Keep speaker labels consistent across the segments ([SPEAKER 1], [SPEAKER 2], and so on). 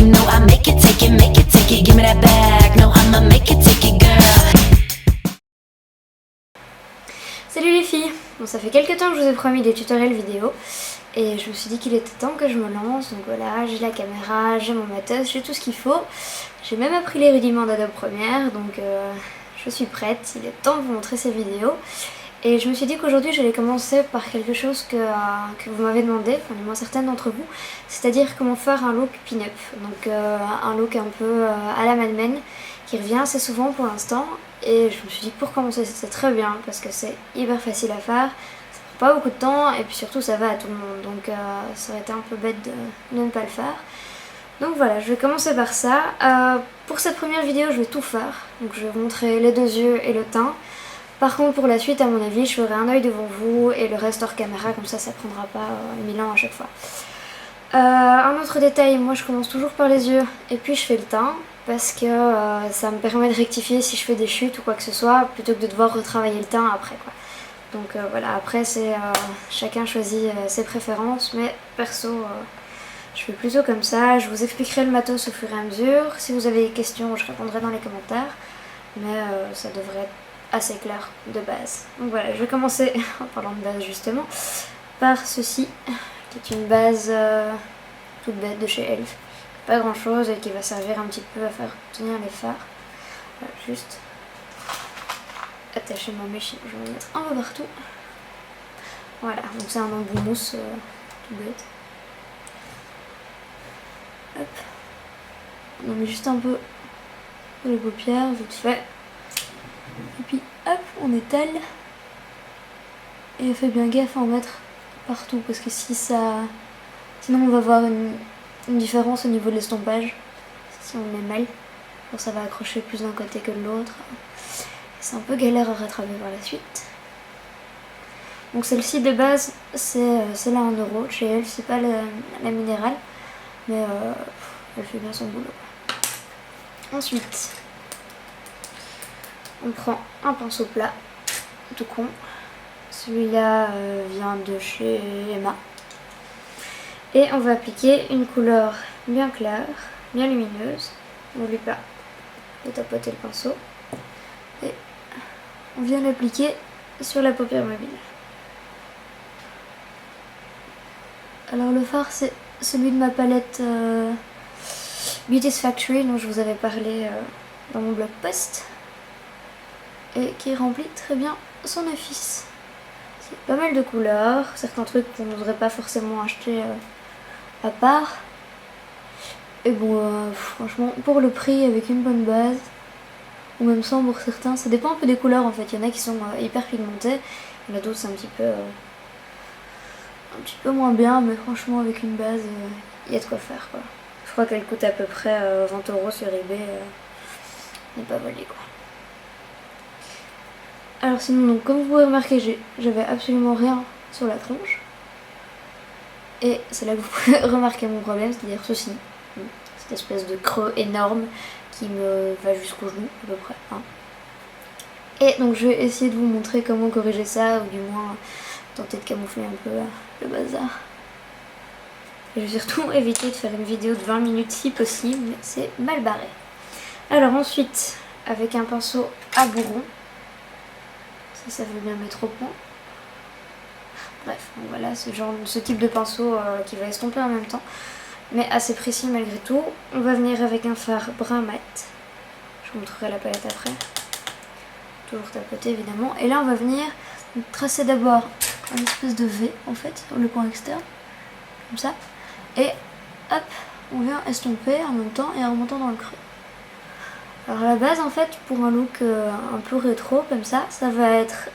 [SPEAKER 1] You know I make it, take it, give me that bag. No, I'ma make it, take it, girl.
[SPEAKER 2] Salut les filles. Bon, ça fait quelques temps que je vous ai promis des tutoriels vidéo et je me suis dit qu'il était temps que je me lance. Donc voilà, j'ai la caméra, j'ai mon matos, j'ai tout ce qu'il faut. J'ai même appris les rudiments d'Adobe Premiere, donc je suis prête. Il est temps de vous montrer ces vidéos. Et je me suis dit qu'aujourd'hui j'allais commencer par quelque chose que vous m'avez demandé, enfin du moins certaines d'entre vous, c'est-à-dire comment faire un look pin-up. Donc un look un peu à la Mad Men qui revient assez souvent pour l'instant. Et je me suis dit que pour commencer c'est très bien parce que c'est hyper facile à faire, ça prend pas beaucoup de temps et puis surtout ça va à tout le monde. Donc ça aurait été un peu bête de ne pas le faire. Donc voilà, je vais commencer par ça. Pour cette première vidéo je vais tout faire. Donc je vais vous montrer les deux yeux et le teint. Par contre pour la suite à mon avis je ferai un œil devant vous et le reste hors caméra, comme ça ça prendra pas 1000 ans à chaque fois. Un autre détail, moi je commence toujours par les yeux et puis je fais le teint parce que ça me permet de rectifier si je fais des chutes ou quoi que ce soit plutôt que de devoir retravailler le teint après quoi. Donc voilà, après c'est chacun choisit ses préférences, mais perso je fais plutôt comme ça. Je vous expliquerai le matos au fur et à mesure. Si vous avez des questions je répondrai dans les commentaires, mais ça devrait être assez clair de base. Donc voilà, je vais commencer en parlant de base justement par ceci qui est une base toute bête de chez Elf, pas grand chose et qui va servir un petit peu à faire tenir les fards. Voilà, juste attacher ma mèche, je vais en mettre un peu partout. Voilà, donc c'est un embout mousse tout bête. Hop, on en met juste un peu sur les paupières vite fait. Et puis hop, on étale et on fait bien gaffe à en mettre partout parce que sinon on va avoir une différence au niveau de l'estompage si on met mal. Alors ça va accrocher plus d'un côté que de l'autre. C'est un peu galère à rattraper par la suite. Donc celle-ci de base c'est la 1 € chez elle, c'est pas la minérale, mais elle fait bien son boulot. Ensuite on prend un pinceau plat, tout con. Celui-là vient de chez Emma. Et on va appliquer une couleur bien claire, bien lumineuse. N'oublie pas de tapoter le pinceau. Et on vient l'appliquer sur la paupière mobile. Alors le fard c'est celui de ma palette Beauty's Factory dont je vous avais parlé dans mon blog post. Et qui remplit très bien son office. C'est pas mal de couleurs, certains trucs qu'on n'oserait pas forcément acheter à part. Et bon, franchement, pour le prix, avec une bonne base, ou même sans pour certains, ça dépend un peu des couleurs en fait. Il y en a qui sont hyper pigmentées, il y en a d'autres c'est un petit peu moins bien, mais franchement avec une base, il y a de quoi faire quoi. Je crois qu'elle coûte à peu près 20 € sur eBay, n'est pas volée quoi. Alors sinon, donc, comme vous pouvez remarquer, j'avais absolument rien sur la tronche. Et c'est là que vous pouvez remarquer mon problème, c'est-à-dire ceci. Cette espèce de creux énorme qui me va jusqu'au genou à peu près. Hein. Et donc je vais essayer de vous montrer comment corriger ça, ou du moins tenter de camoufler un peu le bazar. Et je vais surtout éviter de faire une vidéo de 20 minutes si possible, mais c'est mal barré. Alors ensuite, avec un pinceau à bourron, ça veut bien mettre au point. Bref, donc voilà, ce type de pinceau qui va estomper en même temps, mais assez précis malgré tout. On va venir avec un fard brun mat. Je vous montrerai la palette après. Toujours tapoter évidemment. Et là on va venir tracer d'abord une espèce de V en fait sur le coin externe, comme ça. Et hop, on vient estomper en même temps et en remontant dans le creux. Alors à la base en fait pour un look un peu rétro comme ça va être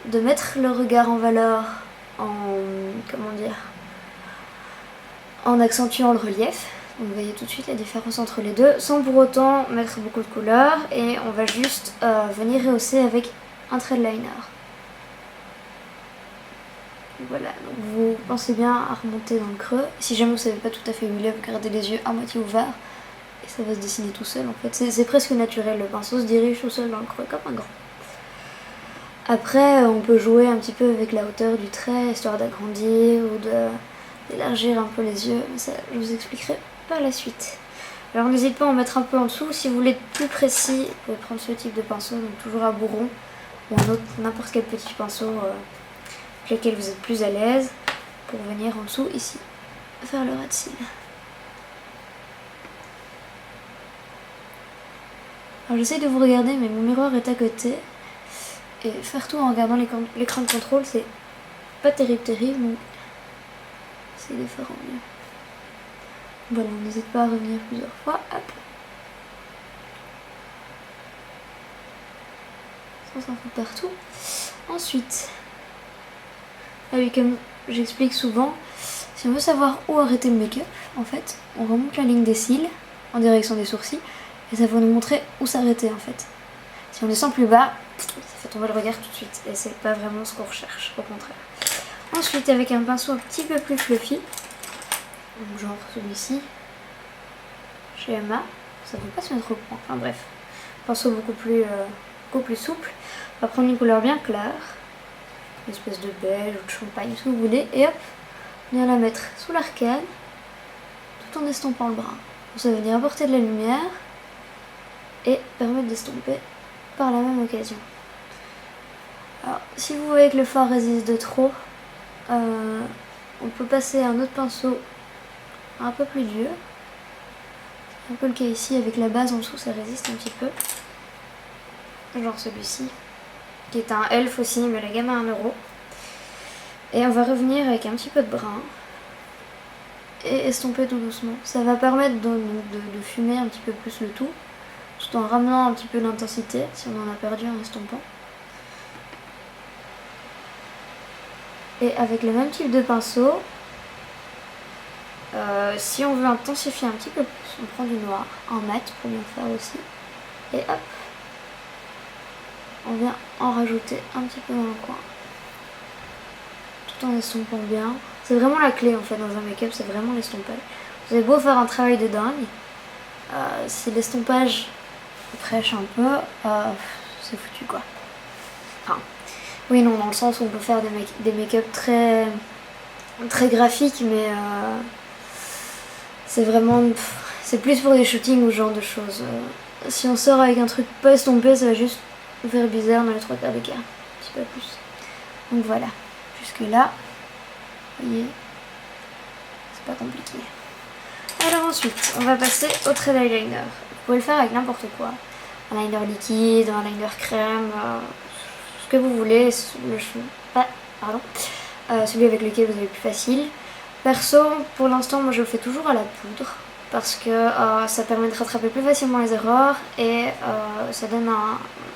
[SPEAKER 2] de mettre le regard en valeur en accentuant le relief. Donc vous voyez tout de suite la différence entre les deux sans pour autant mettre beaucoup de couleurs, et on va juste venir rehausser avec un trait de liner. Voilà, donc vous pensez bien à remonter dans le creux. Si jamais vous ne savez pas tout à fait où il est, vous gardez les yeux à moitié ouverts et ça va se dessiner tout seul en fait. C'est presque naturel, le pinceau se dirige tout seul dans le creux comme un grand. Après on peut jouer un petit peu avec la hauteur du trait histoire d'agrandir ou de d'élargir un peu les yeux, mais ça je vous expliquerai par la suite. Alors n'hésitez pas à en mettre un peu en dessous, si vous voulez être plus précis, vous pouvez prendre ce type de pinceau, donc toujours à bourron, ou un autre, n'importe quel petit pinceau avec lequel vous êtes plus à l'aise, pour venir en dessous ici, faire le ras de cils. Alors j'essaie de vous regarder, mais mon miroir est à côté, et faire tout en regardant l'écran de contrôle, c'est pas terrible, mais c'est de faire au mieux. Voilà, n'hésite pas à revenir plusieurs fois. Hop. Ça s'en fout partout. Ensuite, ah oui, comme j'explique souvent, si on veut savoir où arrêter le make-up, en fait, on remonte la ligne des cils en direction des sourcils et ça va nous montrer où s'arrêter en fait. Si on descend plus bas, ça fait tomber le regard tout de suite et c'est pas vraiment ce qu'on recherche, au contraire. Ensuite, avec un pinceau un petit peu plus fluffy, genre celui-ci, chez Emma, ça ne peut pas se mettre au point, enfin bref, pinceau beaucoup plus souple. On va prendre une couleur bien claire, une espèce de beige ou de champagne, ce que vous voulez, et hop, venir la mettre sous l'arcade, tout en estompant le bras. Ça va venir apporter de la lumière et permettre d'estomper par la même occasion. Alors, si vous voyez que le fard résiste de trop, on peut passer un autre pinceau un peu plus dur. C'est un peu le cas ici, avec la base en dessous, ça résiste un petit peu. Genre celui-ci, qui est un elfe aussi, mais la gamme à 1 €. Et on va revenir avec un petit peu de brun et estomper tout doucement. Ça va permettre de fumer un petit peu plus le tout en ramenant un petit peu l'intensité si on en a perdu en estompant. Et avec le même type de pinceau, si on veut intensifier un petit peu plus, on prend du noir en mat pour bien faire aussi. Et hop, on vient en rajouter un petit peu dans le coin, tout en estompant bien. C'est vraiment la clé en fait dans un make-up, c'est vraiment l'estompage. Vous avez beau faire un travail de dingue, si l'estompage prêche un peu, c'est foutu quoi. Enfin, oui non, dans le sens où on peut faire des make-up très graphiques, mais c'est vraiment, c'est plus pour des shootings ou ce genre de choses. Si on sort avec un truc pas estompé, ça va juste vous faire bizarre dans les 3 quarts des cas, un petit peu plus. Donc voilà, jusque là, vous voyez, c'est pas compliqué. Alors ensuite, on va passer au trait d'eyeliner. Vous pouvez le faire avec n'importe quoi. Un liner liquide, un liner crème, ce que vous voulez. Celui avec lequel vous avez plus facile. Perso, pour l'instant, moi je le fais toujours à la poudre parce que ça permet de rattraper plus facilement les erreurs et ça donne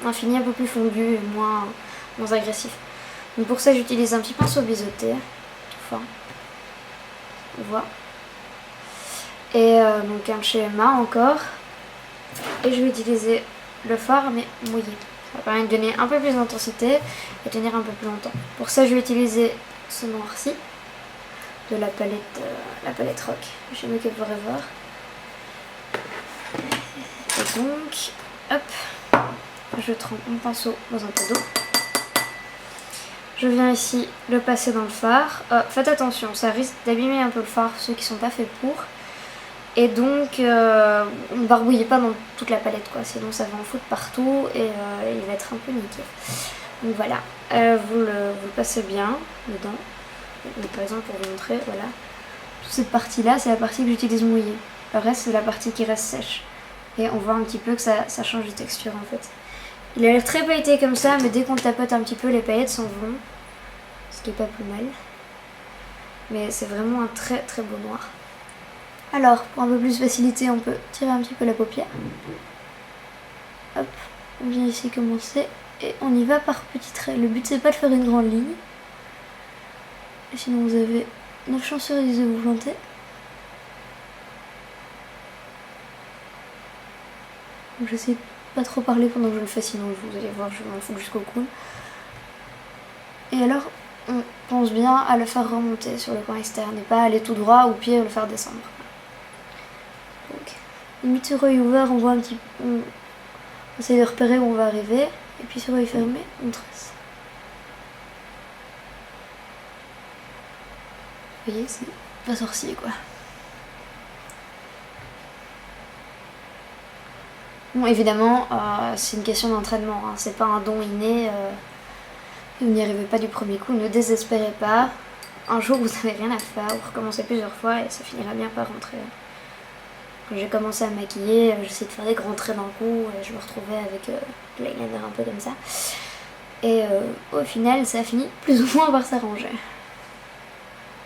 [SPEAKER 2] un fini un peu plus fondu et moins agressif. Donc pour ça, j'utilise un petit pinceau biseauté, tout fin. On voit. Et donc un chez Emma encore. Et je vais utiliser le fard mais mouillé. Ça va permettre de donner un peu plus d'intensité et tenir un peu plus longtemps. Pour ça, je vais utiliser ce noir-ci de la palette Rock chez Make Up Forever. Et donc, hop, je trempe mon pinceau dans un peu d'eau. Je viens ici le passer dans le fard. Faites attention, ça risque d'abîmer un peu le fard, ceux qui ne sont pas faits pour. Et donc, ne barbouillez pas dans toute la palette, quoi, sinon ça va en foutre partout et il va être un peu niqué. Donc voilà, vous le passez bien dedans. Donc, par exemple, pour vous montrer, voilà, toute cette partie-là, c'est la partie que j'utilise mouillée. Le reste, c'est la partie qui reste sèche. Et on voit un petit peu que ça change de texture, en fait. Il a l'air très pailleté comme ça, mais dès qu'on tapote un petit peu, les paillettes s'en vont. Ce qui est pas plus mal. Mais c'est vraiment un très très beau noir. Alors, pour un peu plus de facilité, on peut tirer un petit peu la paupière. Hop, on vient ici commencer et on y va par petits traits. Le but, c'est pas de faire une grande ligne. Et sinon, vous avez 9 chances sur 10 de vous planter. Donc, j'essaie de pas trop parler pendant que je le fais, sinon vous allez voir, je m'en fous jusqu'au cou. Et alors, on pense bien à le faire remonter sur le coin externe et pas aller tout droit ou pire le faire descendre. Donc, limite sur œil ouvert, on voit un petit peu, on essaye de repérer où on va arriver, et puis sur œil fermé, on trace. Vous voyez ici, pas sorcier quoi. Bon évidemment c'est une question d'entraînement, hein. C'est pas un don inné, vous n'y arrivez pas du premier coup, ne désespérez pas. Un jour vous n'avez rien à faire, vous recommencez plusieurs fois et ça finira bien par rentrer. Quand j'ai commencé à me maquiller, j'essayais de faire des grands traits d'un coup et je me retrouvais avec l'eyeliner un peu comme ça. Et au final ça a fini plus ou moins par s'arranger.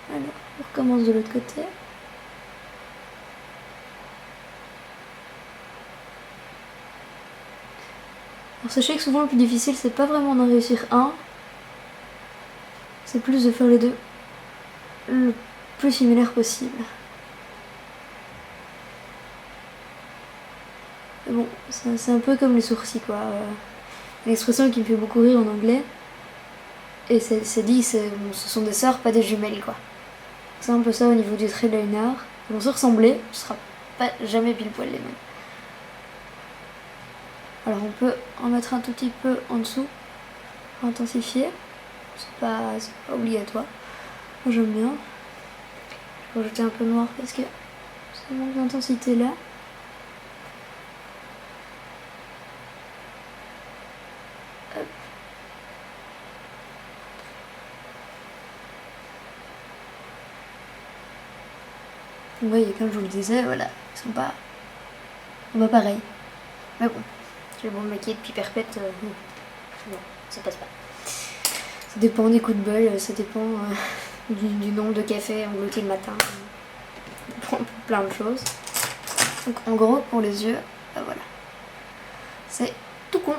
[SPEAKER 2] Alors on recommence de l'autre côté. Alors sachez que souvent le plus difficile c'est pas vraiment d'en réussir un, c'est plus de faire les deux le plus similaire possible. Mais bon, c'est un peu comme les sourcils quoi. Une expression qui me fait beaucoup rire en anglais. Et c'est dit, bon, ce sont des sœurs, pas des jumelles quoi. C'est un peu ça au niveau du trait de l'eyeliner. Ils vont se ressembler, ce sera pas jamais pile poil les mêmes. Alors on peut en mettre un tout petit peu en dessous pour intensifier. C'est pas obligatoire. Moi j'aime bien. Je vais rajouter un peu noir parce que ça manque d'intensité là. Hop. Vous voyez, comme je vous le disais, voilà, ils sont pas pareils. Mais bon, j'ai beau me maquiller depuis perpète, non, ça passe pas. Ça dépend des coups de bol, ça dépend du nombre de cafés engloutis le matin, plein de choses. Donc en gros, pour les yeux, voilà, c'est tout con.